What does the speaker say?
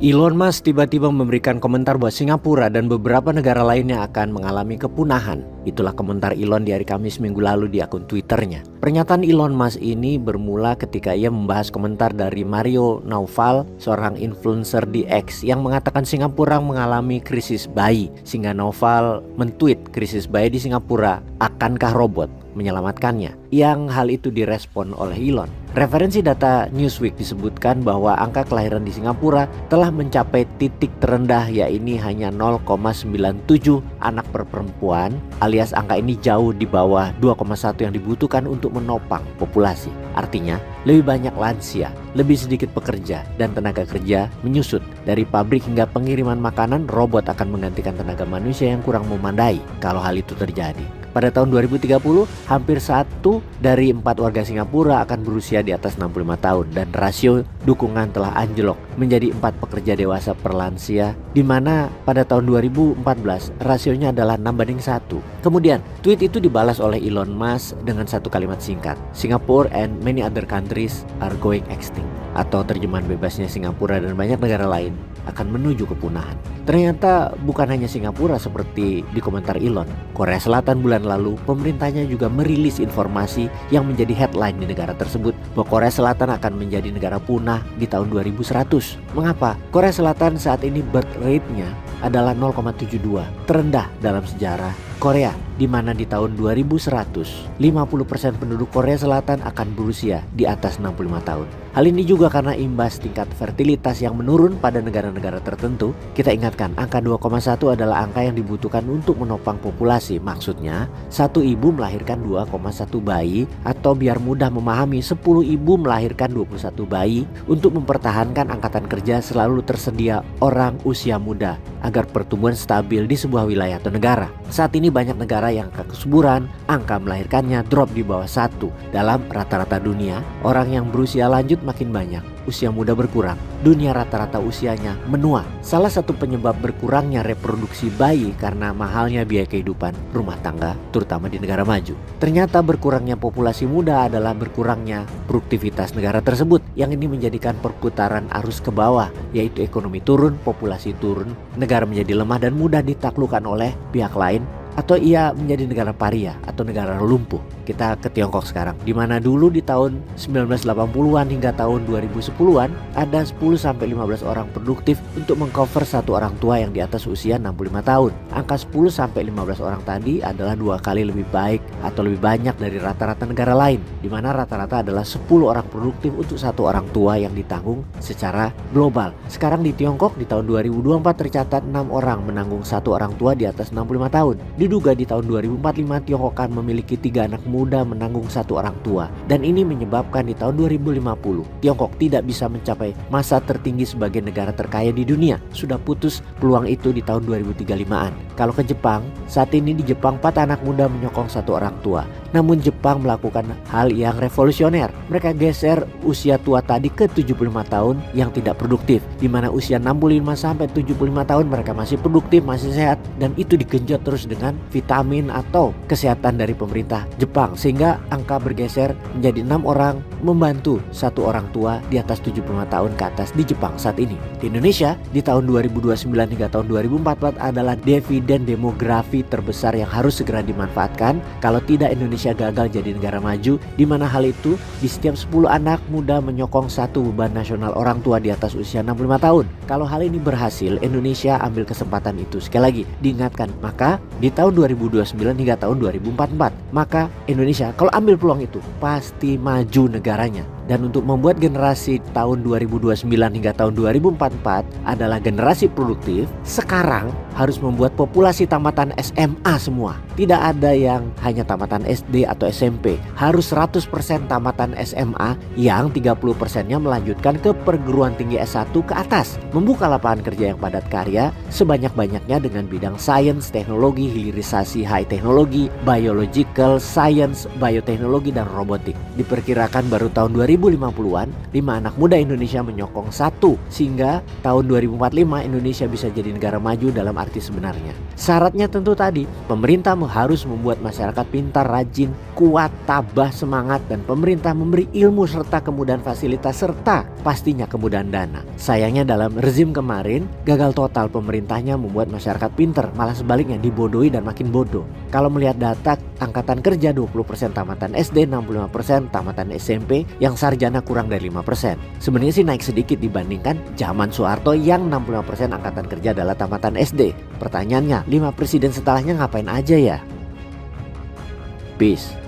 Elon Musk tiba-tiba memberikan komentar bahwa Singapura dan beberapa negara lainnya akan mengalami kepunahan. Itulah komentar Elon di hari Kamis minggu lalu di akun Twitternya. Pernyataan Elon Musk ini bermula ketika ia membahas komentar dari Mario Naufal, seorang influencer di X yang mengatakan Singapura mengalami krisis bayi. Sehingga Naufal mentweet krisis bayi di Singapura, akankah robot menyelamatkannya? Yang hal itu direspon oleh Elon. Referensi data Newsweek disebutkan bahwa angka kelahiran di Singapura telah mencapai titik terendah, yaitu hanya 0,97 anak per perempuan, alias angka ini jauh di bawah 2,1 yang dibutuhkan untuk menopang populasi. Artinya, lebih banyak lansia, lebih sedikit pekerja, dan tenaga kerja menyusut. Dari pabrik hingga pengiriman makanan, robot akan menggantikan tenaga manusia yang kurang memadai kalau hal itu terjadi. Pada tahun 2030, hampir 1 dari 4 warga Singapura akan berusia di atas 65 tahun dan rasio dukungan telah anjlok menjadi 4 pekerja dewasa per lansia, di mana pada tahun 2014 rasionya adalah 6:1. Kemudian, tweet itu dibalas oleh Elon Musk dengan satu kalimat singkat, "Singapore and many other countries are going extinct," atau terjemahan bebasnya Singapura dan banyak negara lain akan menuju kepunahan. Ternyata bukan hanya Singapura seperti di komentar Elon. Korea Selatan bulan lalu, pemerintahnya juga merilis informasi yang menjadi headline di negara tersebut bahwa Korea Selatan akan menjadi negara punah di tahun 2100. Mengapa? Korea Selatan saat ini birth rate-nya adalah 0,72, terendah dalam sejarah Korea, di mana di tahun 2100 50% penduduk Korea Selatan akan berusia di atas 65 tahun. Hal ini juga karena imbas tingkat fertilitas yang menurun pada negara-negara tertentu. Kita ingatkan, angka 2,1 adalah angka yang dibutuhkan untuk menopang populasi. Maksudnya, satu ibu melahirkan 2,1 bayi, atau biar mudah memahami, 10 ibu melahirkan 21 bayi untuk mempertahankan angkatan kerja selalu tersedia orang usia muda agar pertumbuhan stabil di sebuah wilayah atau negara. Saat ini banyak negara yang kesuburan, angka melahirkannya drop di bawah 1. Dalam rata-rata dunia, orang yang berusia lanjut makin banyak, usia muda berkurang. Dunia rata-rata usianya menua. Salah satu penyebab berkurangnya reproduksi bayi karena mahalnya biaya kehidupan rumah tangga, terutama di negara maju. Ternyata berkurangnya populasi muda adalah berkurangnya produktivitas negara tersebut, yang ini menjadikan perputaran arus ke bawah, yaitu ekonomi turun, populasi turun, negara menjadi lemah dan mudah ditaklukkan oleh pihak lain, atau ia menjadi negara paria atau negara lumpuh. Kita ke Tiongkok sekarang, di mana dulu di tahun 1980-an hingga tahun 2010-an ada 10-15 orang produktif untuk mengcover satu orang tua yang di atas usia 65 tahun. Angka 10-15 orang tadi adalah 2 kali lebih baik atau lebih banyak dari rata-rata negara lain, di mana rata-rata adalah 10 orang produktif untuk satu orang tua yang ditanggung secara global. Sekarang di Tiongkok di tahun 2024 tercatat 6 orang menanggung satu orang tua di atas 65 tahun. Diduga di tahun 2045 Tiongkok akan memiliki 3 anak muda menanggung satu orang tua, dan ini menyebabkan di tahun 2050 Tiongkok tidak bisa mencapai masa tertinggi sebagai negara terkaya di dunia. Sudah putus peluang itu di tahun 2035-an. Kalau ke Jepang, saat ini di Jepang 4 anak muda menyokong satu orang tua. Namun Jepang melakukan hal yang revolusioner. Mereka geser usia tua tadi ke 75 tahun yang tidak produktif, di mana usia 65-75 tahun mereka masih produktif, masih sehat, dan itu digenjot terus dengan vitamin atau kesehatan dari pemerintah Jepang, sehingga angka bergeser menjadi 6 orang membantu satu orang tua di atas 75 tahun ke atas di Jepang saat ini. Di Indonesia di tahun 2029 hingga tahun 2044 adalah dividen demografi terbesar yang harus segera dimanfaatkan. Kalau tidak, Indonesia gagal jadi negara maju, di mana hal itu di setiap 10 anak muda menyokong satu beban nasional orang tua di atas usia 65 tahun. Kalau hal ini berhasil, Indonesia ambil kesempatan itu. Sekali lagi diingatkan, maka di tahun 2029 hingga tahun 2044, maka Indonesia kalau ambil peluang itu pasti maju negaranya. Dan untuk membuat generasi tahun 2029 hingga tahun 2044 adalah generasi produktif, sekarang harus membuat populasi tamatan SMA semua. Tidak ada yang hanya tamatan SD atau SMP. Harus 100% tamatan SMA yang 30%-nya melanjutkan ke perguruan tinggi S1 ke atas. Membuka lapangan kerja yang padat karya sebanyak-banyaknya dengan bidang sains, teknologi, hilirisasi high teknologi, biological science, bioteknologi, dan robotik. Diperkirakan baru tahun 2050-an, 5 anak muda Indonesia menyokong 1, sehingga tahun 2045 Indonesia bisa jadi negara maju dalam arti sebenarnya. Syaratnya tentu tadi, pemerintah harus membuat masyarakat pintar, rajin, kuat, tabah, semangat, dan pemerintah memberi ilmu serta kemudahan fasilitas serta pastinya kemudahan dana. Sayangnya dalam rezim kemarin, gagal total pemerintahnya membuat masyarakat pintar, malah sebaliknya dibodohi dan makin bodoh. Kalau melihat data angkatan kerja 20% tamatan SD, 65% tamatan SMP, yang sarjana kurang dari 5%. Sebenarnya sih naik sedikit dibandingkan zaman Soeharto yang 65% angkatan kerja adalah tamatan SD. Pertanyaannya, 5 presiden setelahnya ngapain aja ya? Peace.